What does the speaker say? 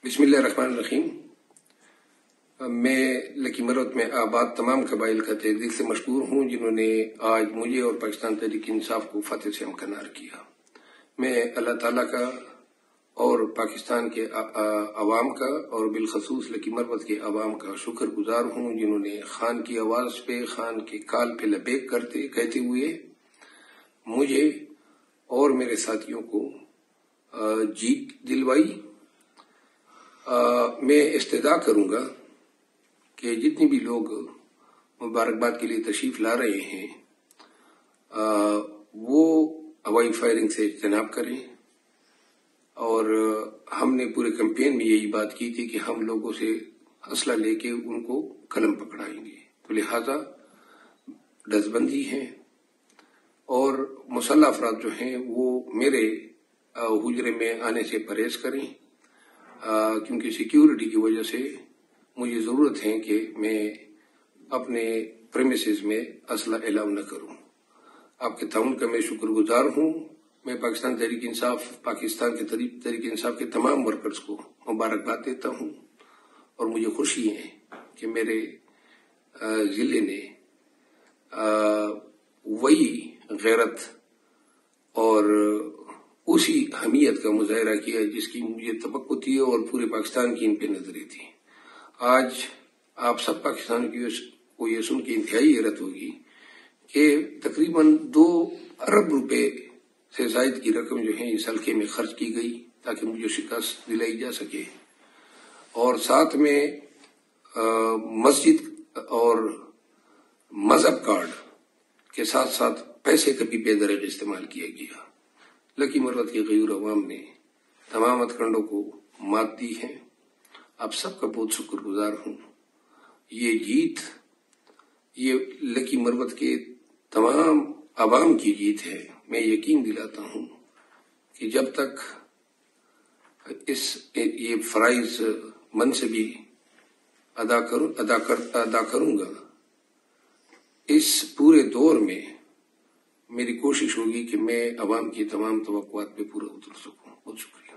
बिस्मिल्लाहिर्रहमानिर्रहीम। मैं लकी मरवत में आबाद तमाम कबाइल का तहे दिल से मशकूर हूँ जिन्होंने आज मुझे और पाकिस्तान तहरीक इंसाफ को फतेह से हमकनार किया। मैं अल्लाह ताला का और पाकिस्तान के अवाम का और बिलखसूस लकी मरवत के अवाम का शुक्रगुजार हूँ जिन्होंने खान की आवाज़ पे, खान के काल पे लबैक कहते हुए मुझे और मेरे साथियों को जीत दिलवाई। मैं इस्तदा करूंगा कि जितने भी लोग मुबारकबाद के लिए तशरीफ ला रहे हैं वो हवाई फायरिंग से इज्तनाब करें। और हमने पूरे कैंपेन में यही बात की थी कि हम लोगों से असला लेके उनको कलम पकड़ाएंगे, तो लिहाजा डसबंदी है और मुसल्लह अफराद जो हैं वो मेरे हुजरे में आने से परहेज करें, क्योंकि सिक्योरिटी की वजह से मुझे ज़रूरत है कि मैं अपने प्रेमिसेस में असला अलाउ न करूं। आपके ताउन का मैं शुक्रगुजार हूं। मैं पाकिस्तान तहरीक इंसाफ, पाकिस्तान के तहरीक इंसाफ के तमाम वर्कर्स को मुबारकबाद देता हूं और मुझे खुशी है कि मेरे ज़िले ने वही गैरत और उसी हमीयत का मुजाहरा किया जिसकी मुझे तवक्को थी और पूरे पाकिस्तान की इन पे नजरें थी। आज आप सब पाकिस्तान को ये सुन के इंतहाई हैरत होगी कि तकरीबन 2 अरब रुपए से जायद की रकम जो है इस हल्के में खर्च की गई ताकि मुझे शिकस्त दिलाई जा सके, और साथ में मस्जिद और मजहब कार्ड के साथ साथ पैसे का भी बेदरग इस्तेमाल किया गया। लकी मरवत के गयूर अवाम ने तमाम हथकंडों को मात दी है। आप सबका बहुत शुक्रगुजार हूँ। ये जीत ये लकी मरवत के तमाम अवाम की जीत है। मैं यकीन दिलाता हूँ कि जब तक ये फराइज मन से भी अदा करूंगा, इस पूरे दौर में मेरी कोशिश होगी कि मैं अवाम की तमाम तवक्कुआत पे पूरा उतर सकूं। बहुत शुक्रिया।